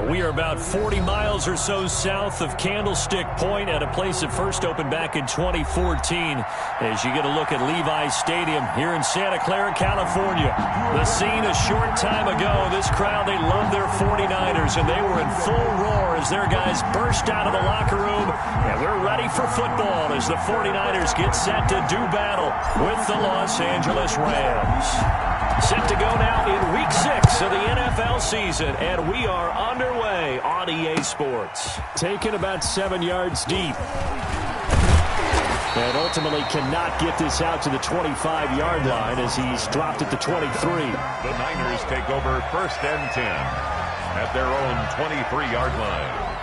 We are about 40 miles or so south of Candlestick Point at a place that first opened back in 2014 as you get a look at Levi's Stadium here in Santa Clara, California. The scene a short time ago. This crowd, they love their 49ers, and they were in full roar as their guys burst out of the locker room. And we're ready for football as the 49ers get set to do battle with the Los Angeles Rams. Set to go now in Week 6 of the NFL season, and we are underway on EA Sports. Taken about 7 yards deep. And ultimately cannot get this out to the 25-yard line as he's dropped at the 23. The Niners take over 1st and 10 at their own 23-yard line.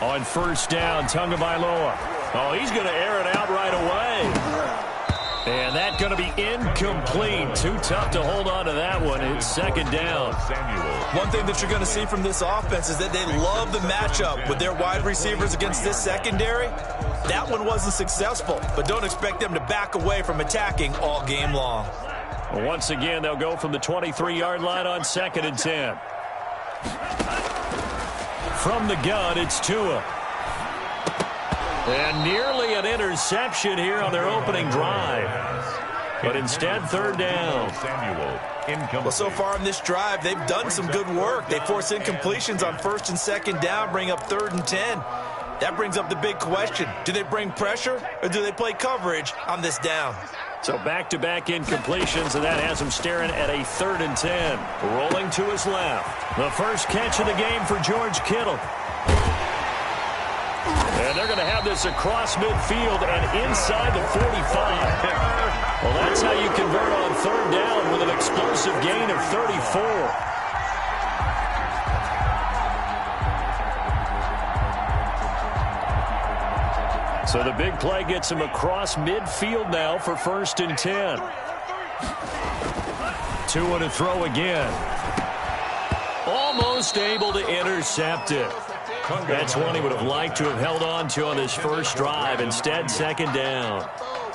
On 1st down, Tagovailoa. Oh, he's going to air it out right away. And that's going to be incomplete. Too tough to hold on to that one. It's 2nd down. One thing that you're going to see from this offense is that they love the matchup with their wide receivers against this secondary. That one wasn't successful, but don't expect them to back away from attacking all game long. Once again, they'll go from the 23-yard line on 2nd and 10. From the gun, it's Tua. And nearly an interception here on their opening drive. But instead, 3rd down. Well, so far in this drive, they've done some good work. They force incompletions on 1st and 2nd down, bring up 3rd and 10. That brings up the big question. Do they bring pressure or do they play coverage on this down? So back-to-back incompletions, and that has him staring at a 3rd and 10. Rolling to his left. The first catch of the game for George Kittle. And they're going to have this across midfield and inside the 45. Well, that's how you convert on 3rd down with an explosive gain of 34. So the big play gets him across midfield now for 1st and 10. Tua to throw again. Almost able to intercept it. That's one he would have liked to have held on to on this first drive. Instead, 2nd down.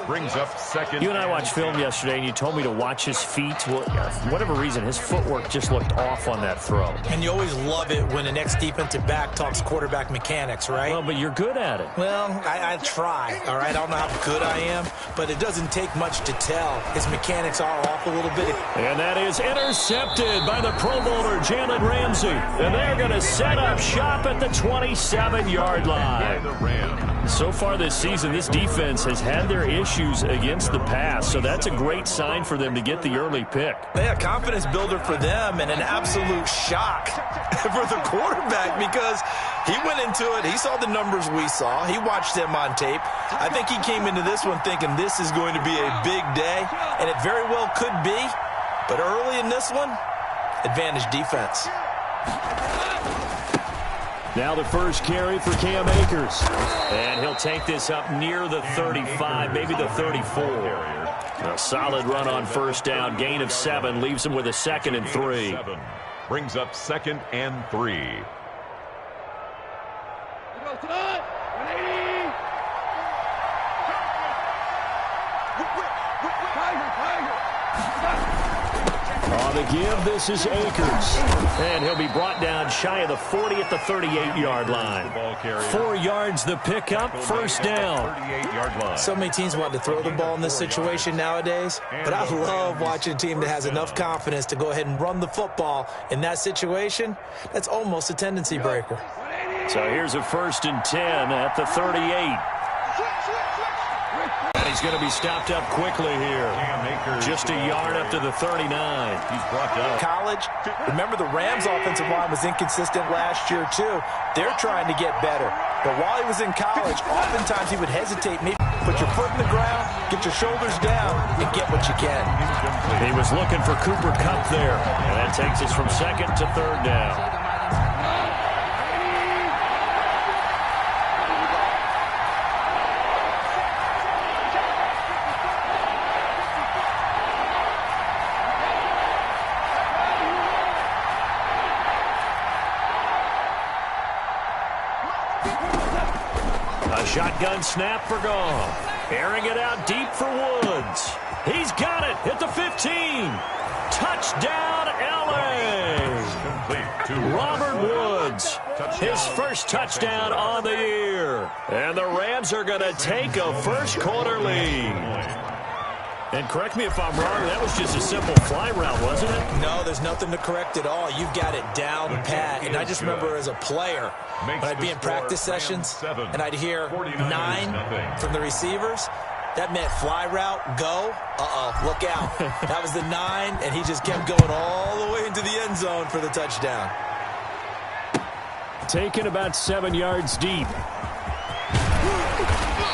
Brings up 2nd. You and I watched film yesterday, and you told me to watch his feet. Well, for whatever reason, his footwork just looked off on that throw. And you always love it when an ex-defensive back talks quarterback mechanics, right? Well, but you're good at it. Well, I try, all right? I don't know how good I am, but it doesn't take much to tell. His mechanics are off a little bit. And that is intercepted by the Pro Bowler, Jalen Ramsey. And they're going to set up shop at the 27-yard line. So far this season, this defense has had their issues against the pass, so that's a great sign for them to get the early pick. Yeah, confidence builder for them and an absolute shock for the quarterback because he went into it. He saw the numbers we saw. He watched them on tape. I think he came into this one thinking this is going to be a big day, and it very well could be. But early in this one, advantage defense. Now the first carry for Cam Akers. And he'll take this up near the 35, maybe the 34. A solid run on 1st down. Gain of 7 leaves him with a 2nd and 3. Brings up 2nd and 3. On the give, this is Akers. And he'll be brought down shy of the 40 at the 38-yard line. 4 yards the pickup, 1st down. So many teams want to throw the ball in this situation nowadays, but I love watching a team that has enough confidence to go ahead and run the football in that situation. That's almost a tendency breaker. So here's a 1st and 10 at the 38. And he's going to be stopped up quickly here. Just a yard up to the 39. He's brought down. College, remember the Rams' offensive line was inconsistent last year, too. They're trying to get better. But while he was in college, oftentimes he would hesitate, maybe put your foot in the ground, get your shoulders down, and get what you can. He was looking for Cooper Kupp there. And that takes us from 2nd to 3rd down. Shotgun snap for Goff. Airing it out deep for Woods. He's got it at the 15. Touchdown, L.A. Robert Woods, his first touchdown on the year. And the Rams are going to take a first-quarter lead. And correct me if I'm wrong, that was just a simple fly route, wasn't it? No, there's nothing to correct at all. You've got it down pat. And I just remember as a player, when I'd be in practice sessions, and I'd hear 9 from the receivers, that meant fly route, go, look out. That was the 9, and he just kept going all the way into the end zone for the touchdown. Taken about 7 yards deep.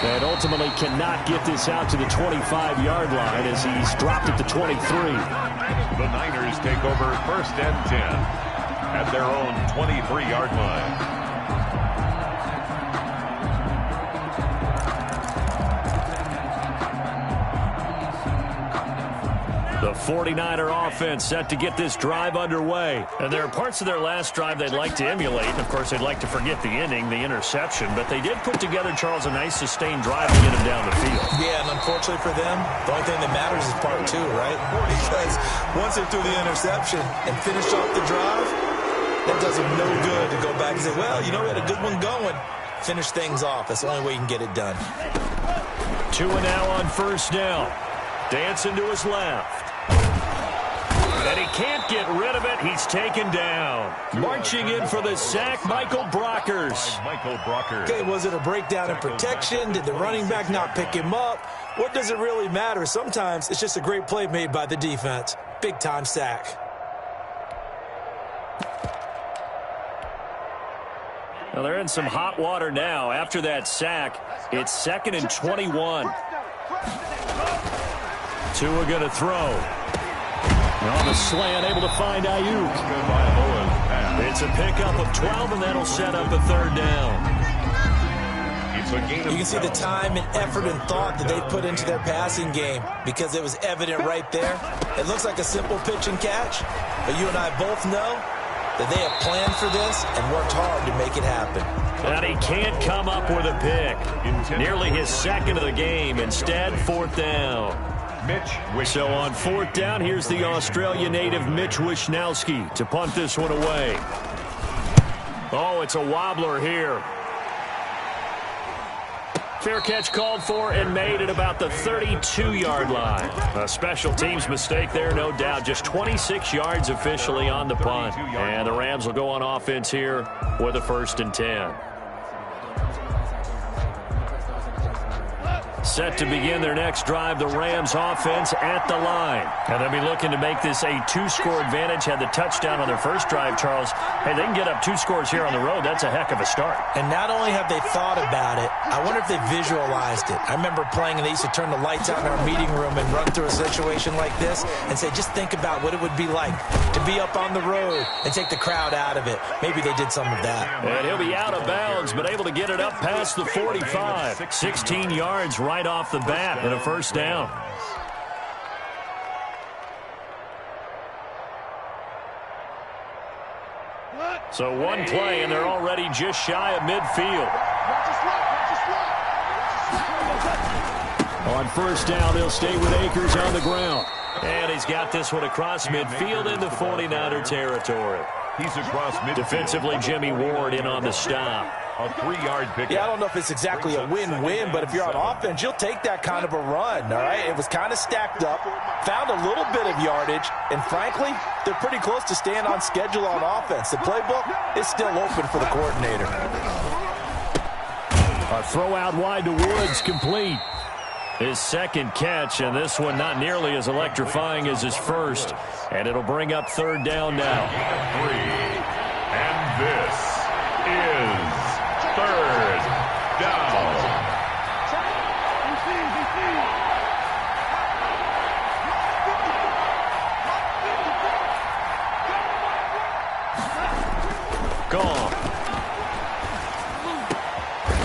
And ultimately cannot get this out to the 25-yard line as he's dropped at the 23. The Niners take over 1st and 10 at their own 23-yard line. The 49er offense set to get this drive underway. And there are parts of their last drive they'd like to emulate. And, of course, they'd like to forget the inning, the interception. But they did put together, Charles, a nice sustained drive to get him down the field. Yeah, and unfortunately for them, the only thing that matters is part 2, right? Because once they threw the interception and finished off the drive, that does them no good to go back and say, well, you know, we had a good one going. Finish things off. That's the only way you can get it done. 2 and now on 1st down. Dancing to his left. And he can't get rid of it. He's taken down. Marching in for the sack, Michael Brockers. Okay, was it a breakdown in protection? Did the running back not pick him up? What does it really matter? Sometimes it's just a great play made by the defense. Big-time sack. Well, they're in some hot water now. After that sack, it's 2nd and 21. Tua going to throw. On the slant, able to find Ayuk. It's a pickup of 12, and that'll set up a 3rd down. You can see the time and effort and thought that they put into their passing game because it was evident right there. It looks like a simple pitch and catch, but you and I both know that they have planned for this and worked hard to make it happen. And he can't come up with a pick. Nearly his 2nd of the game. Instead, 4th down. So on 4th down, here's the Australia native Mitch Wishnowsky to punt this one away. Oh, it's a wobbler here. Fair catch called for and made at about the 32-yard line. A special teams mistake there, no doubt. Just 26 yards officially on the punt. And the Rams will go on offense here with a 1st and 10. Set to begin their next drive, the Rams offense at the line. And they'll be looking to make this a 2-score advantage. Had the touchdown on their first drive, Charles. Hey, they can get up 2 scores here on the road. That's a heck of a start. And not only have they thought about it, I wonder if they visualized it. I remember playing, and they used to turn the lights out in our meeting room and run through a situation like this and say, just think about what it would be like to be up on the road and take the crowd out of it. Maybe they did some of that. And he'll be out of bounds, but able to get it up past the 45. 16 yards right off the bat and a 1st down. So one play, and they're already just shy of midfield. On 1st down, they'll stay with Akers on the ground. And he's got this one across midfield into 49er territory. He's across midfield. Defensively, Jimmy Ward in on the stop. A 3-yard pickup. Yeah, I don't know if it's exactly a win-win, but if you're on offense, you'll take that kind of a run, all right? It was kind of stacked up, found a little bit of yardage, and frankly, they're pretty close to staying on schedule on offense. The playbook is still open for the coordinator. A throw out wide to Woods, complete. His 2nd catch, and this one not nearly as electrifying as his first. And it'll bring up 3rd down now. 3. And this is 3rd down. Gone.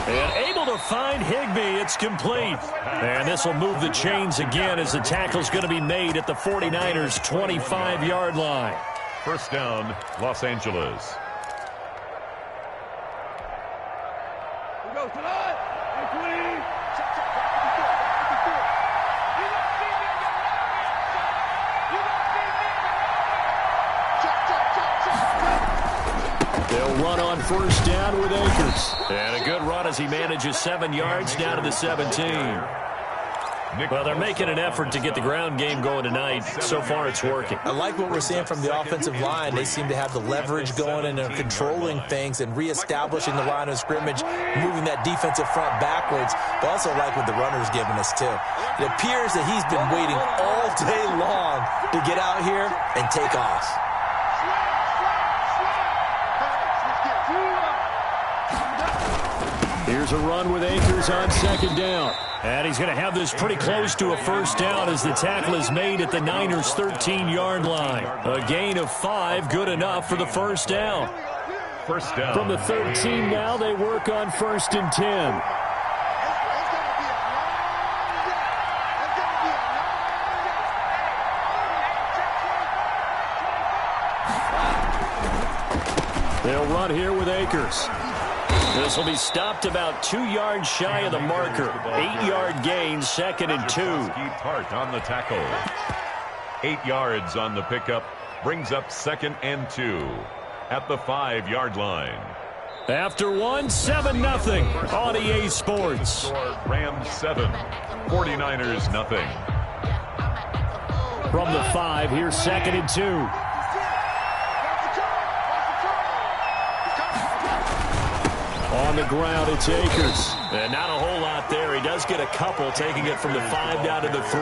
And able to find Higbee. It's complete. And this will move the chains again as the tackle's going to be made at the 49ers' 25-yard line. 1st down, Los Angeles. They'll run on first down with Akers. And a good run as he manages 7 yards down to the 17. Well, they're making an effort to get the ground game going tonight. So far, it's working. I like what we're seeing from the offensive line. They seem to have the leverage going and they're controlling things and reestablishing the line of scrimmage, moving that defensive front backwards. But also like what the runner's giving us, too. It appears that he's been waiting all day long to get out here and take off. Here's a run with Akers on second down. And he's going to have this pretty close to a first down as the tackle is made at the Niners' 13-yard line. A gain of 5, good enough for the first down. First down. From the 13 now, they work on 1st and 10. They'll run here with Akers. This will be stopped about 2 yards shy of the marker. 8-yard gain, 2nd and 2. Hart on the tackle. 8 yards on the pickup. Brings up 2nd and 2 at the 5-yard line. After 1, 7-0 on EA Sports. Rams 7, 49ers nothing. From the 5, here's 2nd and 2. On the ground, it's Akers. And not a whole lot there. He does get a couple, taking it from the 5 down to the 3.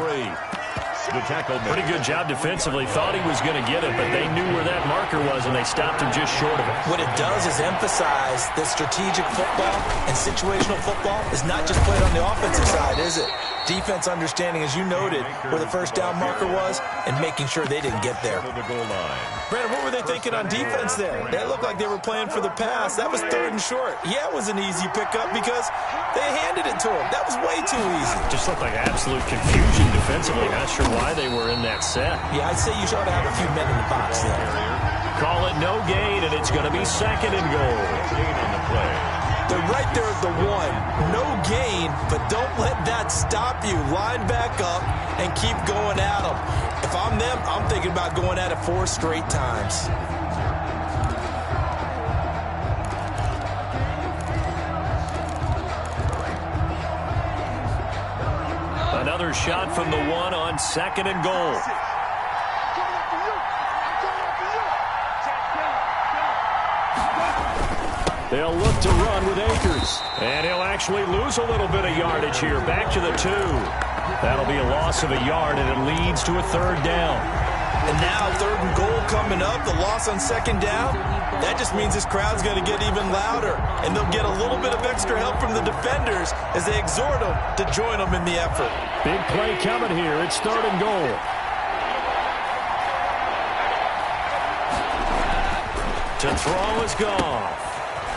The tackle. Pretty good job defensively. Thought he was going to get it, but they knew where that marker was, and they stopped him just short of it. What it does is emphasize that strategic football and situational football is not just played on the offensive side, is it? Defense understanding, as you noted, where the first down marker was and making sure they didn't get there. Brandon, what were they thinking on defense there? They looked like they were playing for the pass. That was 3rd and short. Yeah, it was an easy pickup because they handed it to him. That was way too easy. Just looked like absolute confusion defensively. Not sure why they were in that set. Yeah, I'd say you ought to have a few men in the box there. Call it no gain, and it's going to be 2nd and goal. Gain on the play. They're right there at the 1. No gain, but don't let that stop you. Line back up and keep going at them. If I'm them, I'm thinking about going at it 4 straight times. Another shot from the 1 on 2nd and goal. They'll look to run with Akers. And he'll actually lose a little bit of yardage here. Back to the 2. That'll be a loss of a yard, and it leads to a 3rd down. And now 3rd and goal coming up. The loss on 2nd down. That just means this crowd's going to get even louder. And they'll get a little bit of extra help from the defenders as they exhort them to join them in the effort. Big play coming here. It's 3rd and goal. To throw is gone.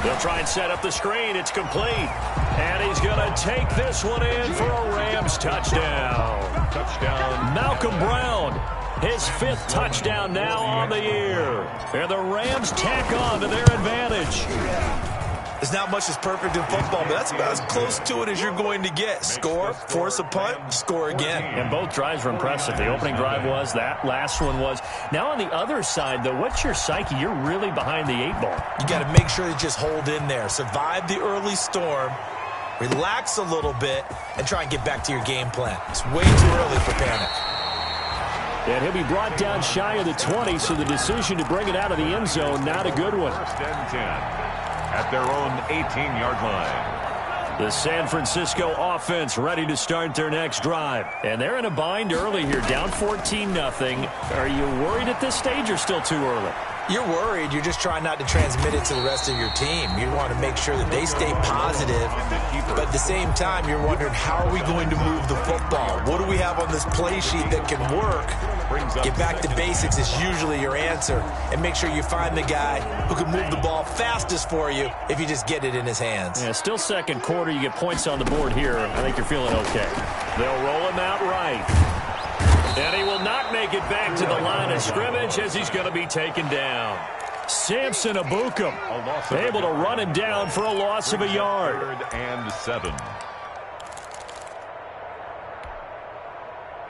They'll try and set up the screen. It's complete. And he's going to take this one in for a Rams touchdown. Touchdown. Malcolm Brown, his 5th touchdown now on the year. And the Rams tack on to their advantage. There's not much that's perfect in football, but that's about as close to it as you're going to get. Score, force a punt, score again. And both drives were impressive. The opening drive was, that last one was. Now on the other side, though, what's your psyche? You're really behind the 8 ball. You got to make sure you just hold in there. Survive the early storm, relax a little bit, and try and get back to your game plan. It's way too early for panic. And he'll be brought down shy of the 20, so the decision to bring it out of the end zone, not a good one. 1st and 10 at their own 18-yard line. The San Francisco offense ready to start their next drive. And they're in a bind early here, down 14-0. Are you worried at this stage or still too early? You're worried. You're just trying not to transmit it to the rest of your team. You want to make sure that they stay positive. But at the same time, you're wondering, how are we going to move the football? What do we have on this play sheet that can work? Get back to basics is usually your answer. And make sure you find the guy who can move the ball fastest for you if you just get it in his hands. Yeah, still 2nd quarter. You get points on the board here. I think you're feeling okay. They'll roll him out right. And he will not make it back to the line of scrimmage as he's going to be taken down. Samson Abukum able to run him down for a loss of a yard. 3rd and 7. Here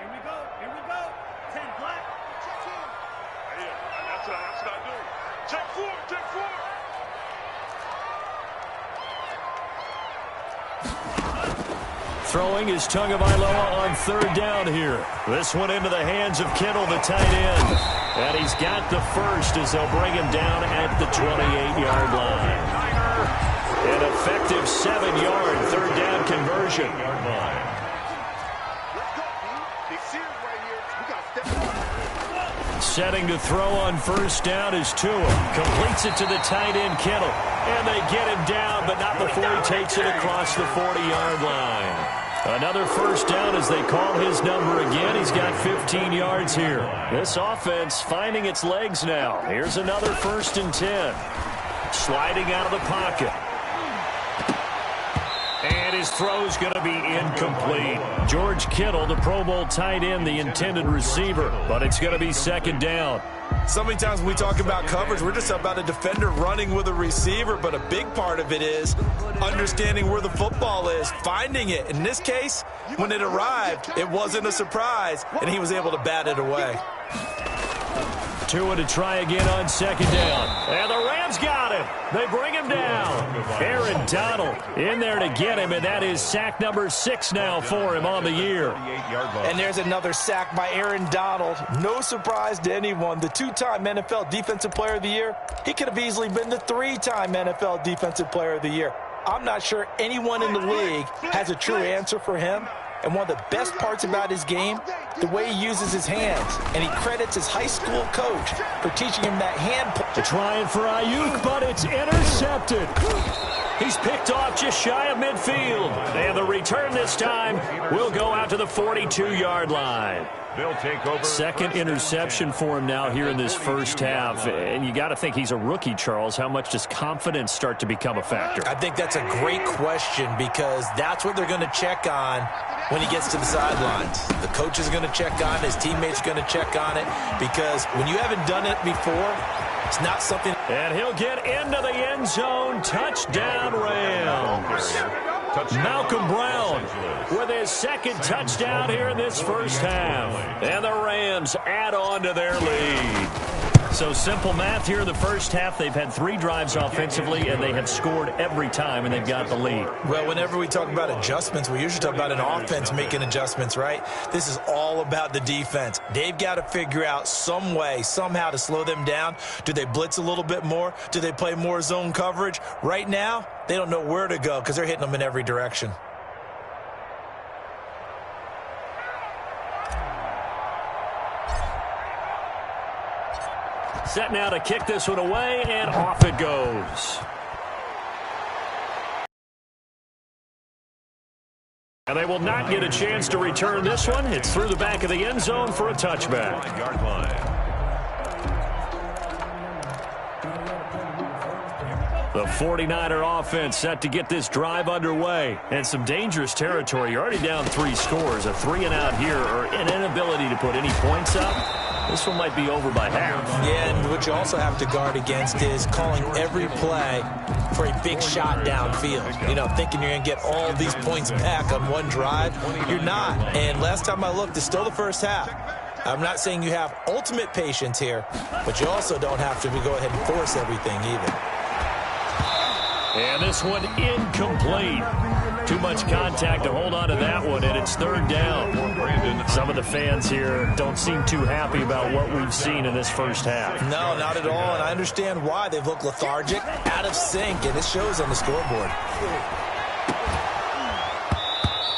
we go. 10 black. Check 4. Yeah, that's what I do. Check 4. Throwing is Tagovailoa on third down here. This one into the hands of Kittle, the tight end. And he's got the first as they'll bring him down at the 28-yard line. An effective 7-yard third down conversion. Setting to throw on first down is Tua. Completes it to the tight end, Kittle. And they get him down, but not before he takes it across the 40-yard line. Another first down as they call his number again. He's got 15 yards here. This offense finding its legs now. Here's another 1st and 10. Sliding out of the pocket. And his throw's going to be incomplete. George Kittle, the Pro Bowl tight end, the intended receiver. But it's going to be 2nd down. So many times when we talk about coverage, we're just about a defender running with a receiver, but a big part of it is understanding where the football is, finding it. In this case, when it arrived, it wasn't a surprise, and he was able to bat it away. Tua to try again on 2nd down. And the Rams got him. They bring him down. Aaron Donald in there to get him, and that is sack number 6 now for him on the year. And there's another sack by Aaron Donald. No surprise to anyone. The 2-time NFL Defensive Player of the Year, he could have easily been the 3-time NFL Defensive Player of the Year. I'm not sure anyone in the league has a true answer for him. And one of the best parts about his game, the way he uses his hands. And he credits his high school coach for teaching him that hand play. They're trying for Ayuk, but it's intercepted. He's picked off just shy of midfield. And the return this time will go out to the 42-yard line. They'll take over. 2nd interception for him now here in this first half. And you got to think he's a rookie, Charles. How much does confidence start to become a factor? I think that's a great question because that's what they're going to check on when he gets to the sidelines. The coach is going to check on it. His teammates are going to check on it because when you haven't done it before, it's not something. And he'll get into the end zone. Touchdown, Rams. Malcolm Brown with his 2nd touchdown here in this first half. And the Rams add on to their lead. So simple math here in the first half. They've had 3 drives offensively, and they have scored every time, and they've got the lead. Well, whenever we talk about adjustments, we usually talk about an offense making adjustments, right? This is all about the defense. They've got to figure out some way, somehow to slow them down. Do they blitz a little bit more? Do they play more zone coverage? Right now, they don't know where to go because they're hitting them in every direction. Set now to kick this one away, and off it goes. And they will not get a chance to return this one. It's through the back of the end zone for a touchback. Yard line. The 49er offense set to get this drive underway. And some dangerous territory. You're already down 3 scores. A 3-and-out here, or an inability to put any points up. This one might be over by half. Yeah, and what you also have to guard against is calling every play for a big shot downfield. You know, thinking you're going to get all these points back on one drive. You're not. And last time I looked, it's still the first half. I'm not saying you have ultimate patience here, but you also don't have to go ahead and force everything either. And this one incomplete. Too much contact to hold on to that one, and it's 3rd down. Some of the fans here don't seem too happy about what we've seen in this first half. No, not at all, and I understand why. They've looked lethargic, out of sync, and it shows on the scoreboard.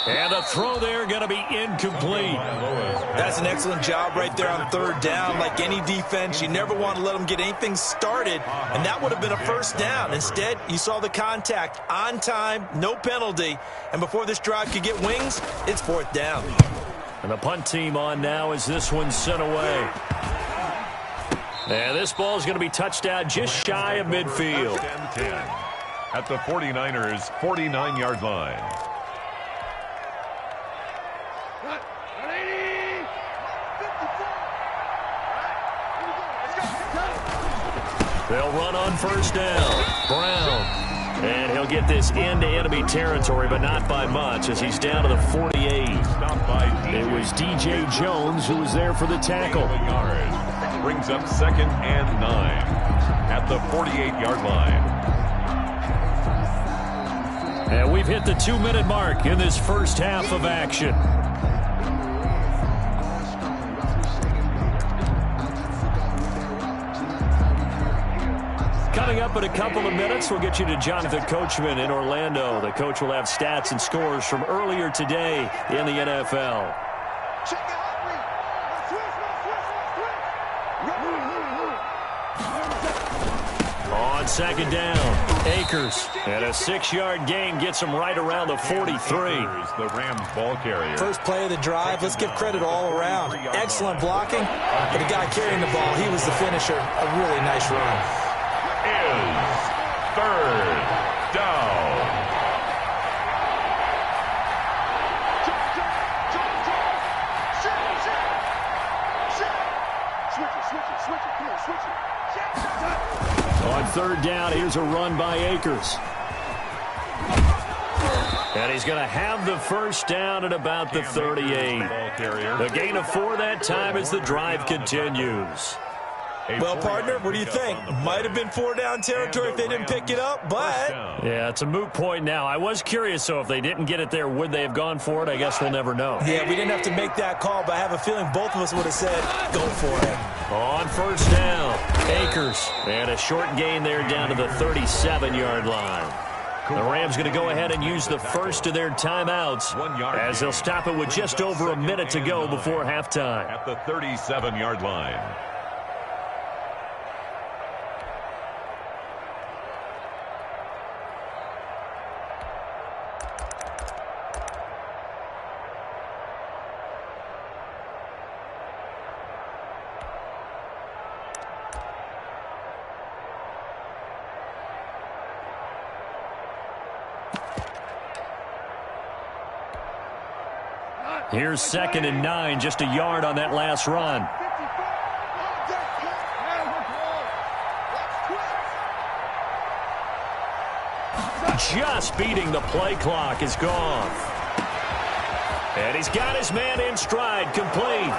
And the throw there going to be incomplete. That's an excellent job right there on 3rd down. Like any defense, you never want to let them get anything started, and that would have been a 1st down. Instead, you saw the contact on time, no penalty, and before this drive could get wings, it's 4th down. And the punt team on now as this one's sent away. And this ball is going to be touched out just shy of midfield. 10-10 at the 49ers' 49-yard line. They'll run on 1st down. Brown. And he'll get this into enemy territory, but not by much as he's down to the 48. It was DJ Jones who was there for the tackle. Brings up 2nd and 9 at the 48-yard line. And we've hit the 2-minute mark in this first half of action. Coming up in a couple of minutes, we'll get you to Jonathan Coachman in Orlando. The coach will have stats and scores from earlier today in the NFL. On second down, Akers. And a 6-yard gain gets him right around the 43. The Rams ball carrier. First play of the drive, let's give credit all around. Excellent blocking, but the guy carrying the ball, he was the finisher. A really nice run. Is third down. On third down, here's a run by Akers. And he's going to have the first down at about the 38. A gain of 4 that time as the drive continues. Well, partner, what do you think? Might have been 4-down territory if they didn't pick it up, but... Yeah, it's a moot point now. I was curious, so if they didn't get it there, would they have gone for it? I guess we'll never know. Yeah, we didn't have to make that call, but I have a feeling both of us would have said, go for it. On first down, Akers. And a short gain there down to the 37-yard line. The Rams going to go ahead and use the first of their timeouts as they'll stop it with just over a minute to go before halftime. At the 37-yard line. Here's 2nd and 9, just a yard on that last run. Just beating the play clock is gone. And he's got his man in stride, complete.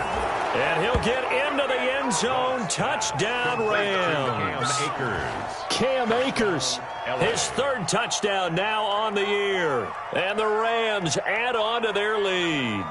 And he'll get into the end zone. Touchdown, Rams. Cam Akers. His 3rd touchdown now on the year. And the Rams add on to their lead.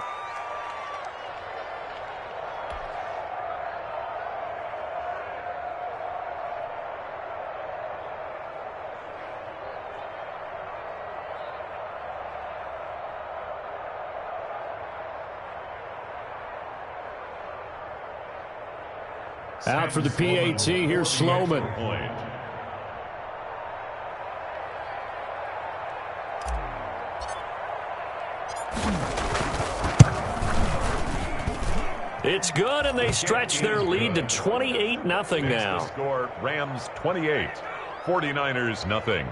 Out for the PAT, here's Sloman. It's good, and they stretch their lead to 28-0 now. Score Rams 28, 49ers nothing.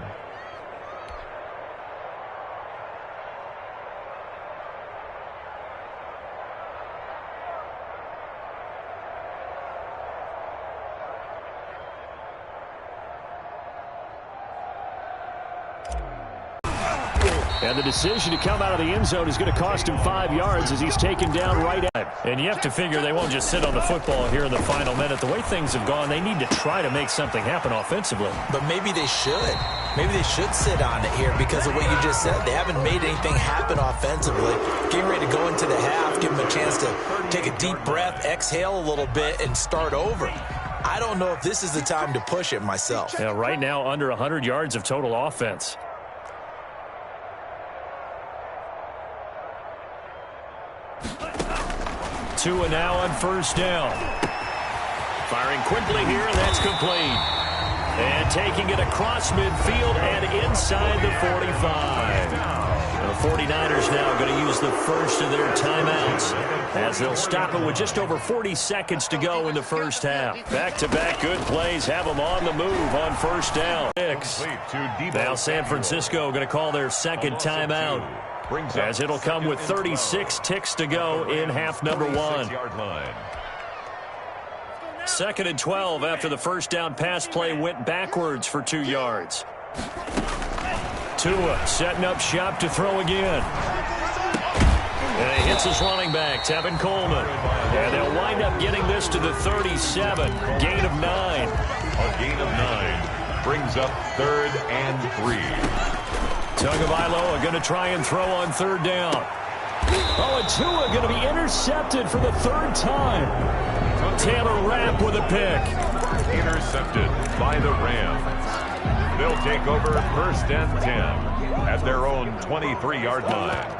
And the decision to come out of the end zone is going to cost him 5 yards as he's taken down right at. And you have to figure they won't just sit on the football here in the final minute. The way things have gone, they need to try to make something happen offensively. But maybe they should. Maybe they should sit on it here because of what you just said. They haven't made anything happen offensively. Getting ready to go into the half, give them a chance to take a deep breath, exhale a little bit, and start over. I don't know if this is the time to push it myself. Yeah, right now under 100 yards of total offense. Tua now on first down. Firing quickly here, and that's complete. And taking it across midfield and inside the 45. The 49ers now going to use the first of their timeouts as they'll stop it with just over 40 seconds to go in the first half. Back-to-back good plays have them on the move on first down. Now San Francisco going to call their second timeout, as it'll come with 36 ticks to go in half number 1. 2nd and 12 after the first down pass play went backwards for 2 yards. Tua setting up shop to throw again. And he hits his running back, Tevin Coleman. And they'll wind up getting this to the 37. Gain of 9. A gain of 9 brings up 3rd and 3. Tagovailoa going to try and throw on third down. Oh, and Tua going to be intercepted for the third time. Taylor Rapp with a pick. Intercepted by the Rams. They'll take over 1st and 10 at their own 23-yard line.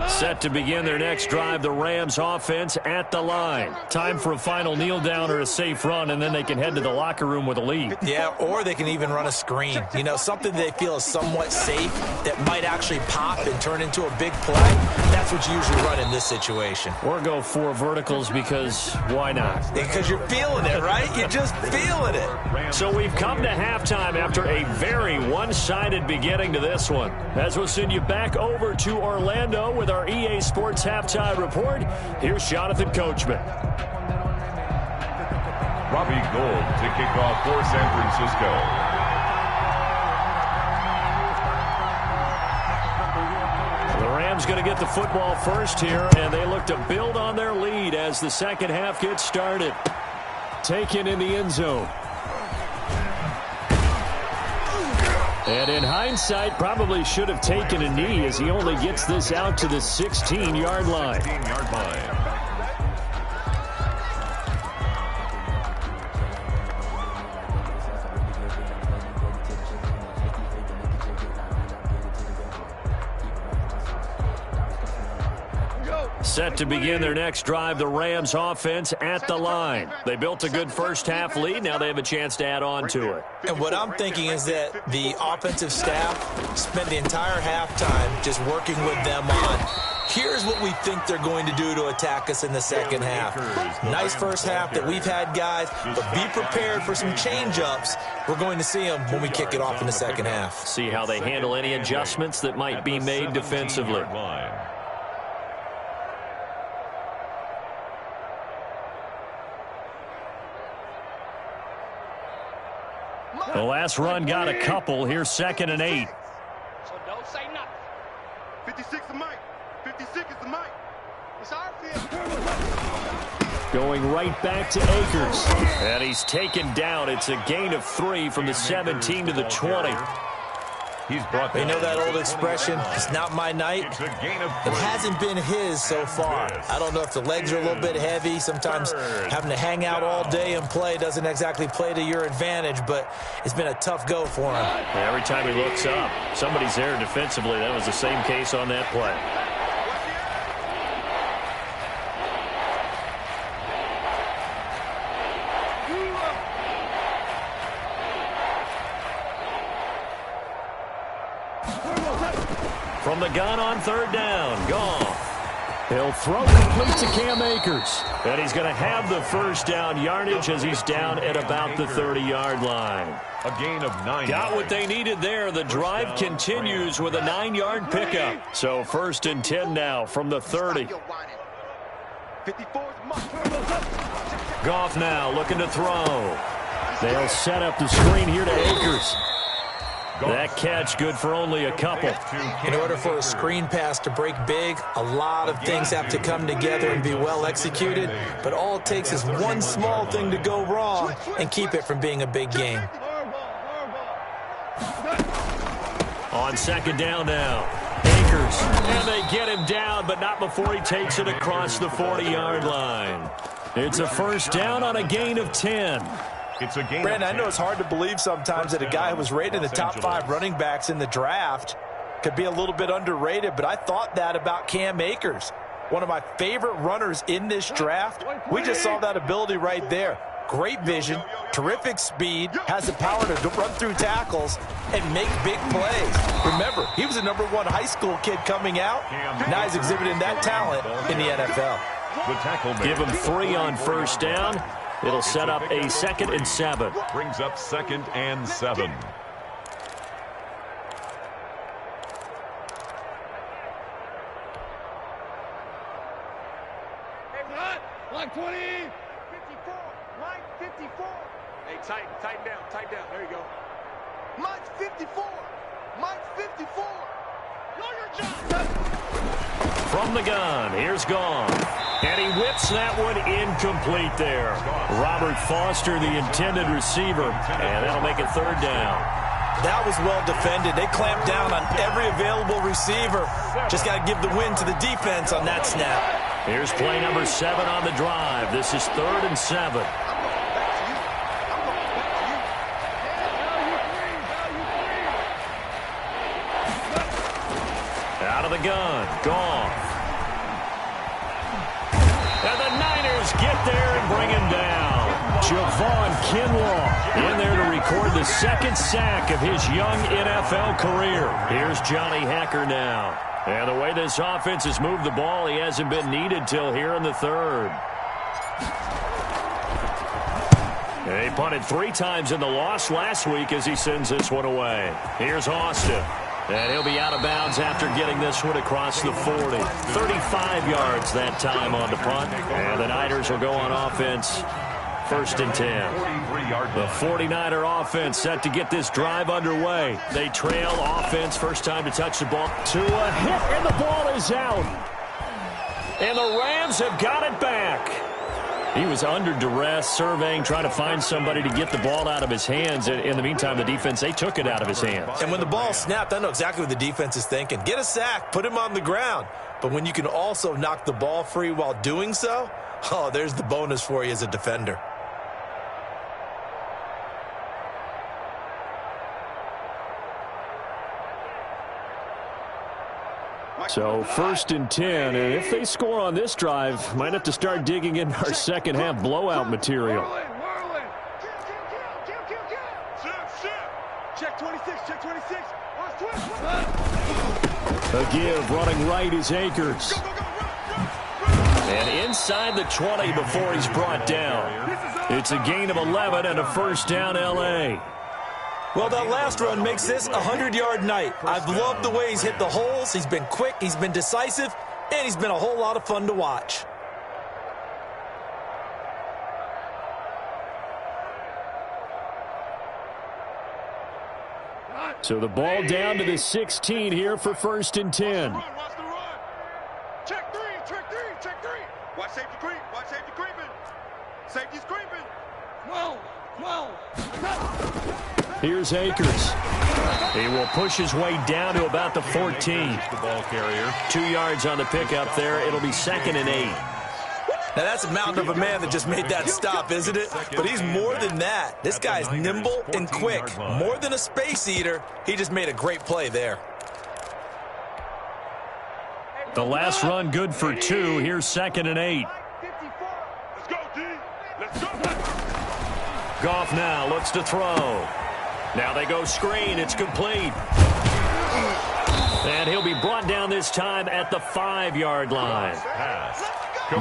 Set to begin their next drive, the Rams offense at the line. Time for a final kneel down or a safe run, and then they can head to the locker room with a lead. Yeah, or they can even run a screen. You know, something they feel is somewhat safe that might actually pop and turn into a big play. That's what you usually run in this situation. Or go 4 verticals because why not? Because you're feeling it, right? You're just feeling it. So we've come to halftime after a very one-sided beginning to this one. As we'll send you back over to Orlando with our EA Sports Halftime Report. Here's Jonathan Coachman. Robbie Gould to kick off for San Francisco. The Rams going to get the football first here, and they look to build on their lead as the second half gets started. Taken in the end zone. And in hindsight, probably should have taken a knee as he only gets this out to the 16-yard line. 16-yard line. Set to begin their next drive, the Rams offense at the line. They built a good first half lead. Now they have a chance to add on to it. And what I'm thinking is that the offensive staff spent the entire halftime just working with them on, here's what we think they're going to do to attack us in the second half. Nice first half that we've had, guys, but be prepared for some change-ups. We're going to see them when we kick it off in the second half. See how they handle any adjustments that might be made defensively. The last run got a couple. Here's 2nd and 8. So don't say nothing. 56 is Mike. 56 is the Mike. It's our field. Going right back to Akers. And he's taken down. It's a gain of 3 from the 17 to the 20. You know that old expression, it's not my night? It hasn't been his so far. I don't know if the legs are a little bit heavy. Sometimes having to hang out all day and play doesn't exactly play to your advantage, but it's been a tough go for him. Every time he looks up, somebody's there defensively. That was the same case on that play. From the gun on third down, gone. He'll throw complete to Cam Akers. And he's going to have the first down yardage as he's down at about the 30-yard line. A gain of 9. Got what they needed there. The drive continues with a 9-yard pickup. So 1st and 10 now from the 30. Goff now looking to throw. They'll set up the screen here to Akers. That catch good for only a couple. In order for a screen pass to break big, a lot of things have to come together and be well executed. But all it takes is one small thing to go wrong and keep it from being a big game. On 2nd down now, Akers. And they get him down, but not before he takes it across the 40-yard line. It's a first down on a gain of 10. Brandon, I know it's hard to believe sometimes that a guy who was rated in the top 5 running backs in the draft could be a little bit underrated, but I thought that about Cam Akers. One of my favorite runners in this draft. We just saw that ability right there. Great vision, terrific speed, has the power to run through tackles and make big plays. Remember, he was a #1 high school kid coming out. Now he's exhibiting that talent in the NFL. Give him 3 on first down. It'll set up a 2nd and 7. Brings up 2nd and 7. Line 20. 54. Line 54. Hey, tighten down. There you go. Mine's 54. Mine's 54. Know your job. From the gun, here's Goff. And he whips that one incomplete there. Robert Foster, the intended receiver, and that'll make it third down. That was well defended. They clamped down on every available receiver. Just got to give the win to the defense on that snap. Here's play number 7 on the drive. This is 3rd and 7. Out of the gun, Goff. And the Niners get there and bring him down. Javon Kinlaw in there to record the 2nd sack of his young NFL career. Here's Johnny Hacker now. And the way this offense has moved the ball, he hasn't been needed till here in the 3rd. They punted 3 times in the loss last week as he sends this one away. Here's Austin. And he'll be out of bounds after getting this one across the 40. 35 yards that time on the punt. And the Niners will go on offense. 1st and 10. The 49er offense set to get this drive underway. They trail offense. First time to touch the ball. To a hit, and the ball is out. And the Rams have got it back. He was under duress, surveying, trying to find somebody to get the ball out of his hands. In the meantime, the defense, they took it out of his hands. And when the ball snapped, I know exactly what the defense is thinking. Get a sack, put him on the ground. But when you can also knock the ball free while doing so, oh, there's the bonus for you as a defender. So 1st and 10, and if they score on this drive, might have to start digging in our second half blowout material. Check 26, check 26. A give, running right is Akers. And inside the 20 before he's brought down. It's a gain of 11 and a 1st down L.A. Well, that last run makes this a 100-yard night. I've loved the way he's hit the holes. He's been quick, he's been decisive, and he's been a whole lot of fun to watch. So the ball down to the 16 here for 1st and 10. Watch the run. Check 3, check 3, check 3. Watch safety creep, watch safety creeping. Safety's creeping. 12. Here's Akers. He will push his way down to about the 14. The ball carrier. 2 yards on the pickup there. It'll be 2nd and 8. Now, that's a mountain of a man that just made that stop, isn't it? But he's more than that. This guy's nimble and quick. More than a space eater, he just made a great play there. The last run good for 2. Here's 2nd and 8. Let's go, D. Let's go. Goff now looks to throw. Now they go screen. It's complete. And he'll be brought down this time at the 5-yard line.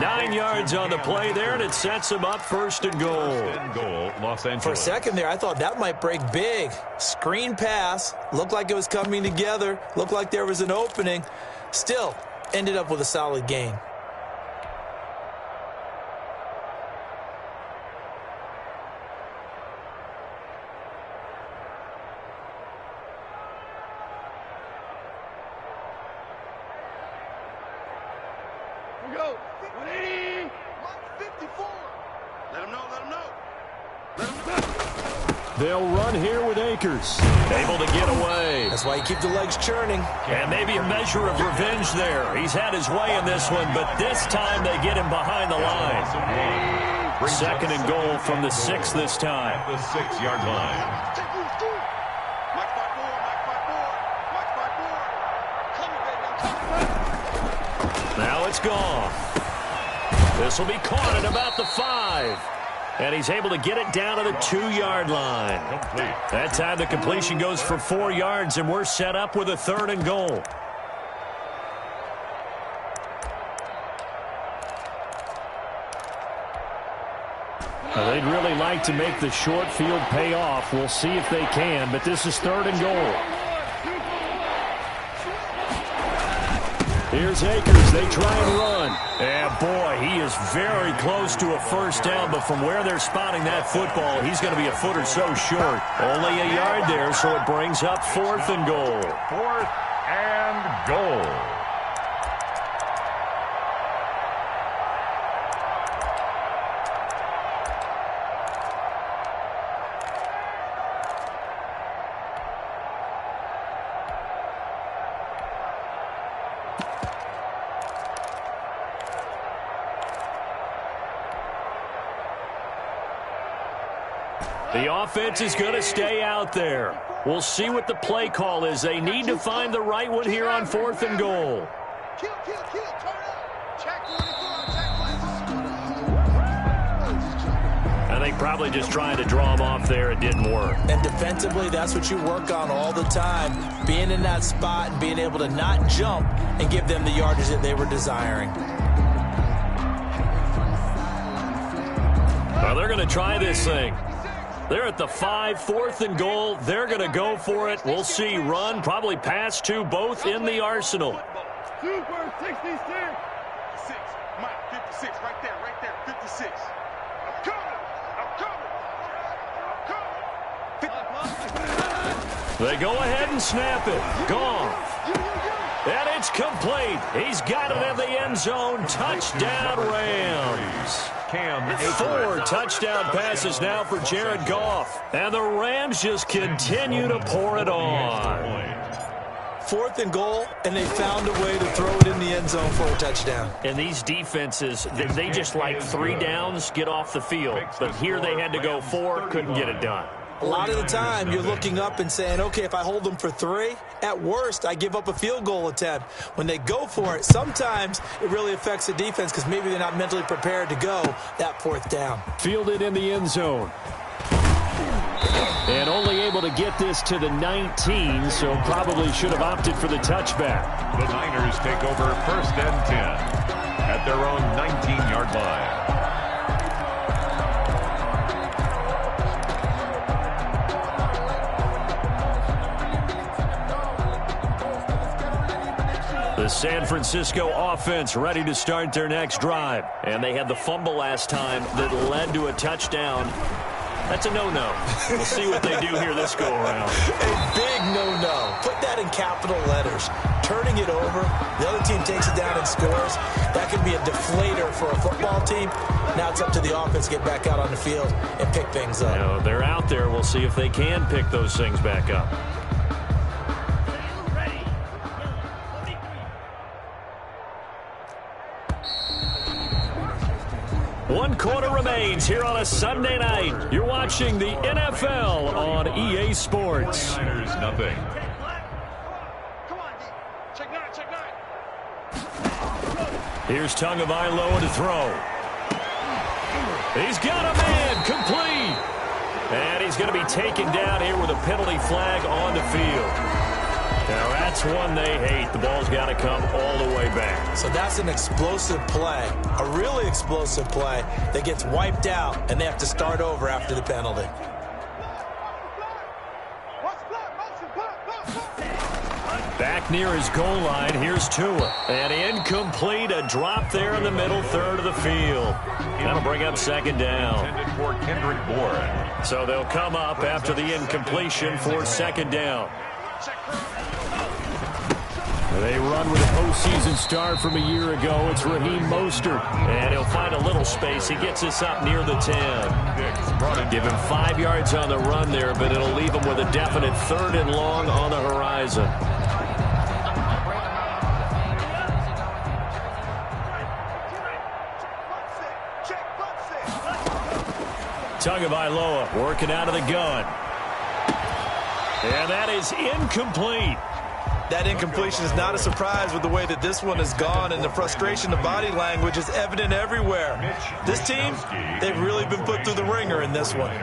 9 yards on the play there, and it sets him up 1st and goal. Los Angeles. For a second there, I thought that might break big. Screen pass. Looked like it was coming together. Looked like there was an opening. Still, ended up with a solid gain. Go. 180. 54. Let him know, let him know. Let him know. They'll run here with Akers. Able to get away. That's why you keep the legs churning. And maybe a measure of revenge there. He's had his way in this one, but this time they get him behind the line. 2nd and goal from the 6 this time. At the 6-yard line. Check who's good. Mike 5-4, Mike 5-4, Mike 5-4. Come on, baby. Now it's gone. This will be caught at about the 5. And he's able to get it down to the 2-yard line. Complete. That time the completion goes for 4 yards, and we're set up with a 3rd and goal. They'd really like to make the short field pay off. We'll see if they can, but this is 3rd and goal. Here's Akers. They try and run. And, boy, he is very close to a 1st down, but from where they're spotting that football, he's going to be a foot or so short. Only a yard there, so it brings up 4th and goal. 4th and goal. The offense is going to stay out there. We'll see what the play call is. They need to find the right one here on 4th and goal. Kill, turn up. Check 44, check I think probably just trying to draw him off there, it didn't work. And defensively, that's what you work on all the time. Being in that spot and being able to not jump and give them the yardage that they were desiring. Well, they're going to try this thing. They're at the 5, 4th and goal. They're going to go for it. We'll see run, probably pass to both in the arsenal. Super 66. 6, Mike, 56, right there, 56. I'm coming. They go ahead and snap it. Gone. And it's complete. He's got it in the end zone. Touchdown, Rams. 4 touchdown passes now for Jared Goff. And the Rams just continue to pour it on. 4th and goal, and they found a way to throw it in the end zone for a touchdown. And these defenses, they just like 3 downs, get off the field. But here they had to go 4, couldn't get it done. A lot of the time, you're looking up and saying, okay, if I hold them for 3, at worst, I give up a field goal attempt. When they go for it, sometimes it really affects the defense because maybe they're not mentally prepared to go that 4th down. Fielded in the end zone. And only able to get this to the 19, so probably should have opted for the touchback. The Niners take over 1st and 10 at their own 19-yard line. The San Francisco offense ready to start their next drive. And they had the fumble last time that led to a touchdown. That's a no-no. We'll see what they do here this go-around. A big no-no. Put that in capital letters. Turning it over, the other team takes it down and scores. That could be a deflator for a football team. Now it's up to the offense to get back out on the field and pick things up. Now, they're out there. We'll see if they can pick those things back up. One quarter remains here on a Sunday night. You're watching the NFL on EA Sports. Niners nothing. Come on, D. Check 9. Here's Tagovailoa to throw. He's got a man, complete. And he's going to be taken down here with a penalty flag on the field. Now that's one they hate. The ball's got to come all the way back. So that's an explosive play, a really explosive play that gets wiped out, and they have to start over after the penalty. Back near his goal line, here's Tua. And incomplete, a drop there in the middle third of the field. That'll bring up 2nd down. Intended for Kendrick Bourne. So they'll come up after the incompletion for 2nd down. They run with a postseason start from a year ago. It's Raheem Mostert. And he'll find a little space. He gets us up near the 10. Give him 5 yards on the run there, but it'll leave him with a definite 3rd and long on the horizon. Tagovailoa working out of the gun. And that is incomplete. That incompletion is not a surprise with the way that this one has gone, and the frustration, the body language is evident everywhere. This team, they've really been put through the ringer in this one.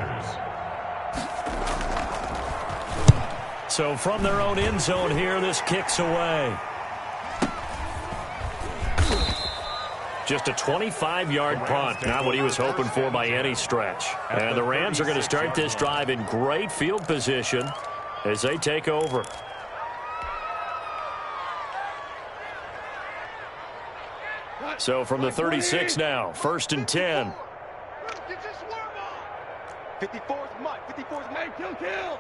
So from their own end zone here, this kicks away. Just a 25-yard punt, not what he was hoping for by any stretch. And the Rams are going to start this drive in great field position as they take over. So from the 36 now, 1st and 10. 54's Mike. 54's Mike. Kill.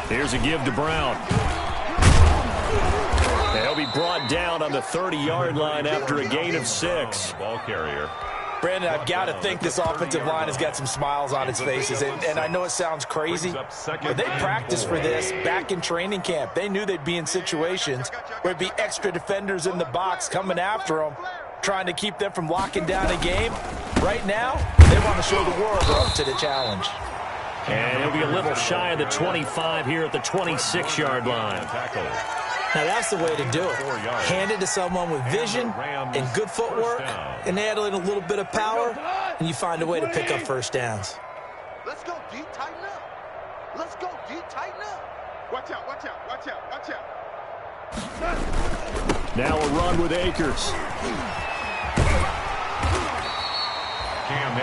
Here's a give to Brown. He'll be brought down on the 30-yard line after a gain of 6. Ball carrier. Brandon, I've got to think this offensive line has got some smiles on its faces. And I know it sounds crazy, but they practiced for this back in training camp. They knew they'd be in situations where there'd be extra defenders in the box coming after them, trying to keep them from locking down a game. Right now, they want to show the world they're up to the challenge. And he'll be a little shy of the 25 here at the 26-yard line. Now, that's the way to do it. Hand it to someone with vision and good footwork, and add in a little bit of power, and you find a way to pick up first downs. Let's go deep, tighten up. Let's go deep, tighten up. Watch out, watch out, watch out, watch out. Now a run with Akers.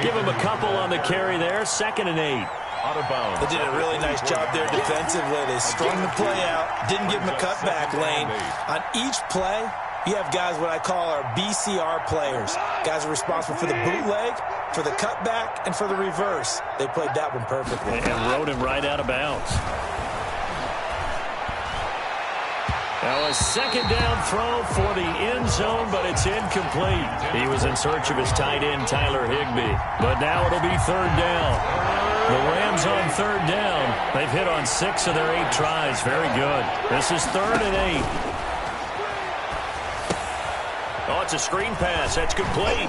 Give him a couple on the carry there. 2nd and 8. Out of bounds. They did a really nice job there defensively. They strung the play out, didn't give him a cutback lane. On each play, you have guys what I call our BCR players. Guys are responsible for the bootleg, for the cutback, and for the reverse. They played that one perfectly. And rode him right out of bounds. Now a 2nd down throw for the end zone, but it's incomplete. He was in search of his tight end, Tyler Higbee. But now it'll be 3rd down. The Rams on 3rd down. They've hit on 6 of their 8 tries. Very good. This is 3rd and 8. Oh, it's a screen pass. That's complete.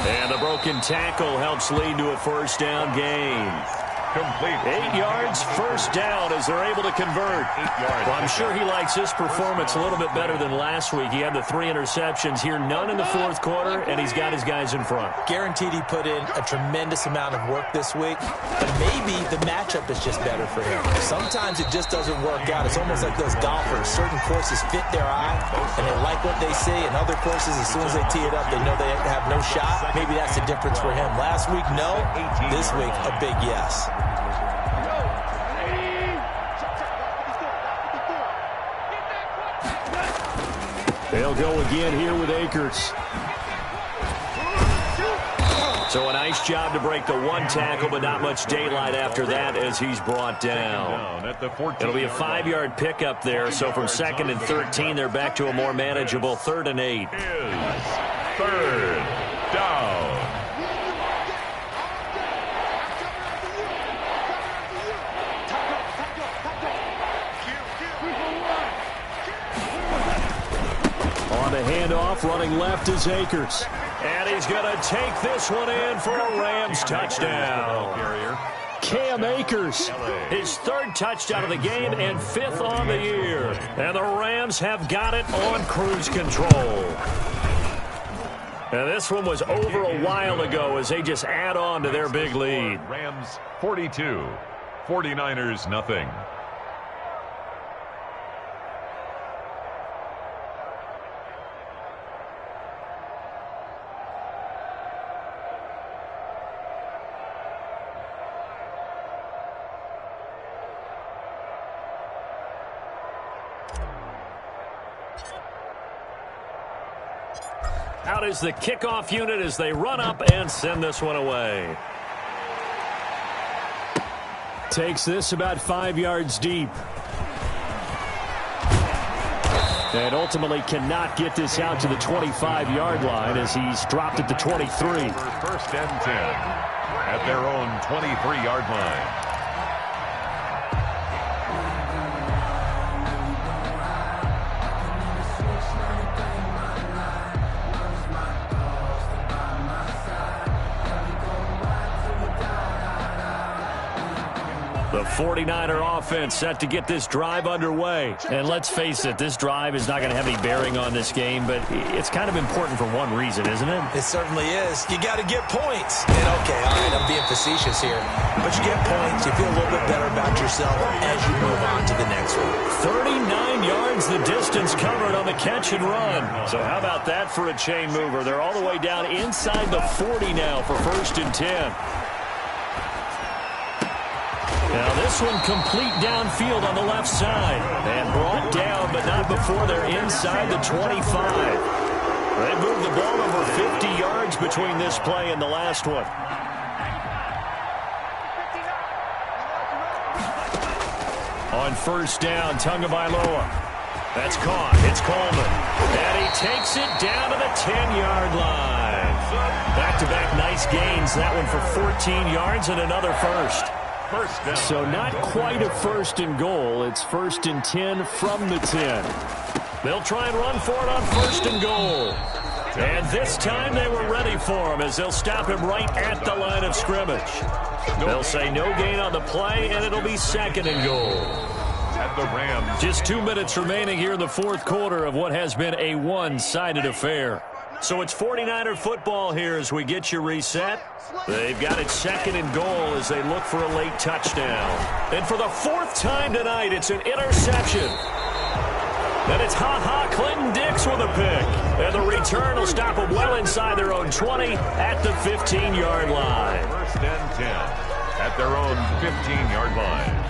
And the broken tackle helps lead to a 1st down gain. Complete. 8 yards, 1st down as they're able to convert. 8 yards. Well, I'm sure he likes this performance a little bit better than last week. He had the 3 interceptions here, none in the 4th quarter, and he's got his guys in front. Guaranteed he put in a tremendous amount of work this week, but maybe the matchup is just better for him. Sometimes it just doesn't work out. It's almost like those golfers. Certain courses fit their eye, and they like what they see, and other courses, as soon as they tee it up, they know they have no shot. Maybe that's the difference for him. Last week, no. This week, a big yes. They'll go again here with Akers. So a nice job to break the 1 tackle, but not much daylight after that as he's brought down. It'll be a 5-yard pickup there, so from 2nd and 13, they're back to a more manageable 3rd and 8. 3rd down. On the handoff, running left is Akers. And he's going to take this one in for a Rams touchdown. Cam Akers, his 3rd touchdown of the game and 5th on the year. And the Rams have got it on cruise control. And this one was over a while ago as they just add on to their big lead. Rams 42, 49ers nothing. Out is the kickoff unit as they run up and send this one away. Takes this about 5 yards deep. And ultimately cannot get this out to the 25-yard line as he's dropped at the 23. 1st and 10 at their own 23-yard line. The 49er offense set to get this drive underway. And let's face it, this drive is not going to have any bearing on this game, but it's kind of important for one reason, isn't it? It certainly is. You got to get points. And okay, all right, I'm being facetious here. But you get points, you feel a little bit better about yourself as you move on to the next one. 39 yards the distance covered on the catch and run. So how about that for a chain mover? They're all the way down inside the 40 now for 1st and 10. Now this one complete downfield on the left side. And brought down, but not before they're inside the 25. They moved the ball over 50 yards between this play and the last one. On 1st down, Tagovailoa. That's caught. It's Coleman. And he takes it down to the 10-yard line. Back-to-back nice gains. That one for 14 yards and another first. First down. So not quite a 1st and goal. It's 1st and 10 from the 10. They'll try and run for it on 1st and goal. And this time they were ready for him as they'll stop him right at the line of scrimmage. They'll say no gain on the play, and it'll be second and goal. At the Rams. Just 2 minutes remaining here in the fourth quarter of what has been a one-sided affair. So it's 49er football here as we get you reset. They've got it second and goal as they look for a late touchdown. And for the fourth time tonight, it's an interception. And it's Clinton Dix with a pick. And the return will stop them well inside their own 20 at the 15-yard line. First and 10 at their own 15-yard line.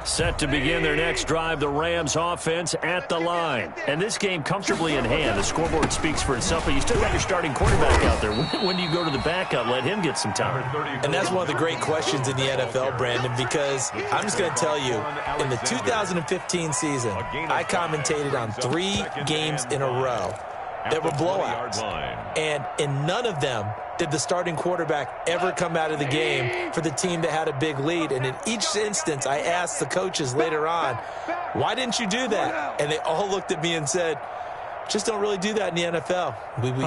Set to begin their next drive, the Rams offense at the line. And this game comfortably in hand. The scoreboard speaks for itself, but you still got your starting quarterback out there. When do you go to the backup? Let him get some time. And that's one of the great questions in the NFL, Brandon, because I'm just going to tell you, in the 2015 season, I commentated on 3 games in a row that were blowouts. And in none of them did the starting quarterback ever come out of the game for the team that had a big lead. And in each instance, I asked the coaches later on, why didn't you do that? And they all looked at me and said, just don't really do that in the NFL.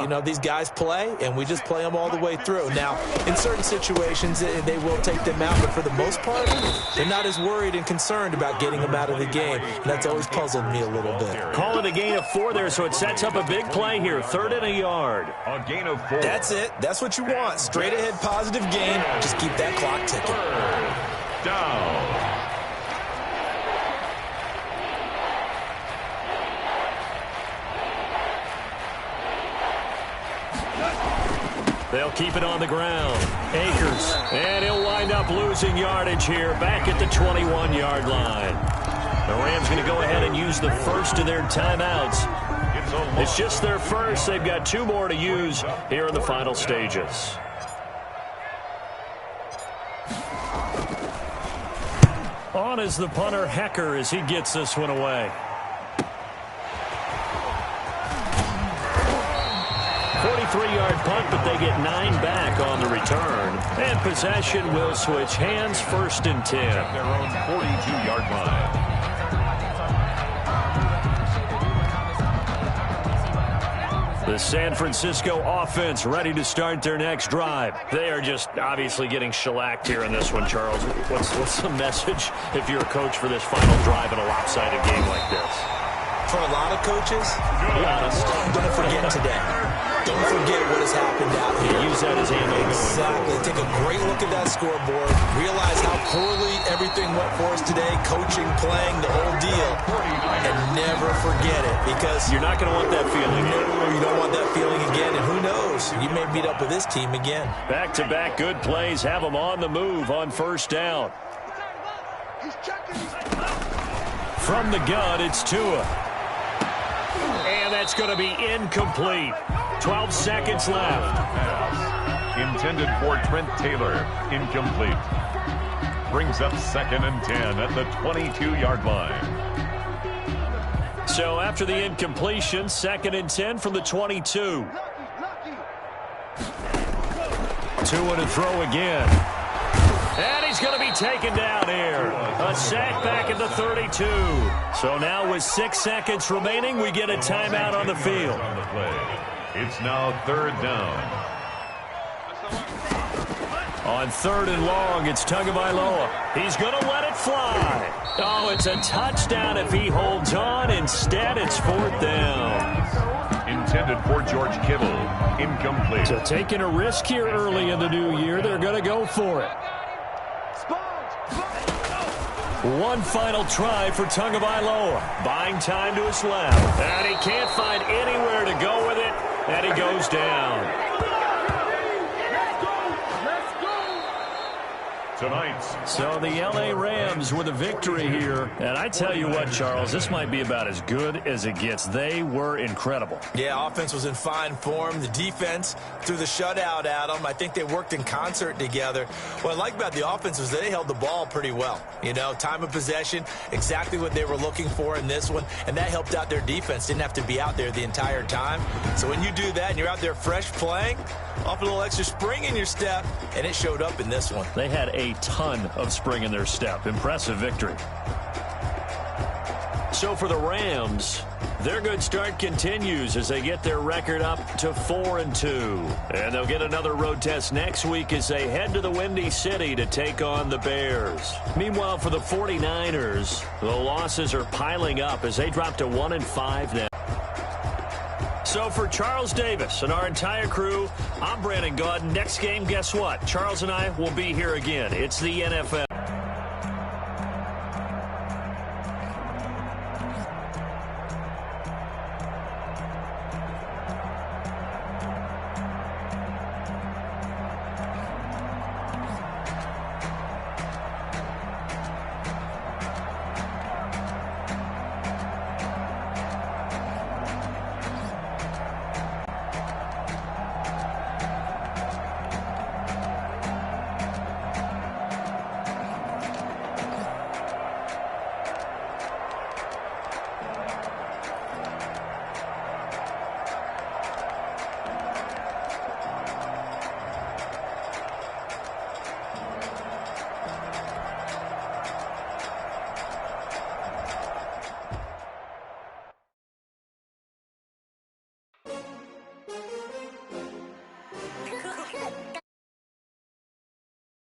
You know, these guys play, and we just play them all the way through. Now, in certain situations, they will take them out, but for the most part, they're not as worried and concerned about getting them out of the game. And that's always puzzled me a little bit. Call it a gain of 4 there, so it sets up a big play here. 3rd and a yard. A gain of 4. That's it. That's what you want. Straight ahead positive gain. Just keep that clock ticking. Down. They'll keep it on the ground. Akers. And he'll wind up losing yardage here back at the 21-yard line. The Rams going to go ahead and use the first of their timeouts. It's just their first. They've got 2 more to use here in the final stages. On is the punter, Hecker, as he gets this one away. 43-yard punt, but they get 9 back on the return. And possession will switch hands, 1st and 10. Their own 42-yard line. The San Francisco offense ready to start their next drive. They are just obviously getting shellacked here in this one, Charles. What's the message if you're a coach for this final drive in a lopsided game like this? For a lot of coaches, be honest, don't forget today. Don't forget what has happened out here. Use that as ammo. Exactly. Take a great look at that scoreboard. Realize how poorly everything went for us today. Coaching, playing, the whole deal. And never forget it, because you're not going to want that feeling. You don't want that feeling again. And who knows? You may meet up with this team again. Back-to-back good plays have them on the move on 1st down. From the gun, it's Tua. And that's going to be incomplete. 12 seconds left. Intended for Trent Taylor. Incomplete. Brings up 2nd and 10 at the 22-yard line. So after the incompletion, 2nd and 10 from the 22. Tua to throw again. And he's going to be taken down here. A sack back at the 32. So now with 6 seconds remaining, we get a timeout on the field. It's now 3rd down. On 3rd and long, it's Tagovailoa. He's going to let it fly. Oh, it's a touchdown if he holds on. Instead, it's 4th down. Intended for George Kittle. Incomplete. So taking a risk here early in the new year. They're going to go for it. One final try for Tagovailoa. Buying time to his left. And he can't find anywhere to go with it. And he goes down. Tonight's. So the L.A. Rams with a victory here. And I tell you what, Charles, this might be about as good as it gets. They were incredible. Yeah, offense was in fine form. The defense threw the shutout at them. I think they worked in concert together. What I like about the offense was they held the ball pretty well. You know, time of possession, exactly what they were looking for in this one. And that helped out their defense. Didn't have to be out there the entire time. So when you do that and you're out there fresh playing, off a little extra spring in your step, and it showed up in this one. They had a ton of spring in their step. Impressive victory. So for the Rams, Their good start continues as they get their record up to 4-2. And they'll get another road test next week as they head to the Windy City to take on the Bears. Meanwhile, for the 49ers, the losses are piling up as they drop to 1-5 now. So for Charles Davis and our entire crew, I'm Brandon Gaudin. Next game, guess what? Charles and I will be here again. It's the NFL.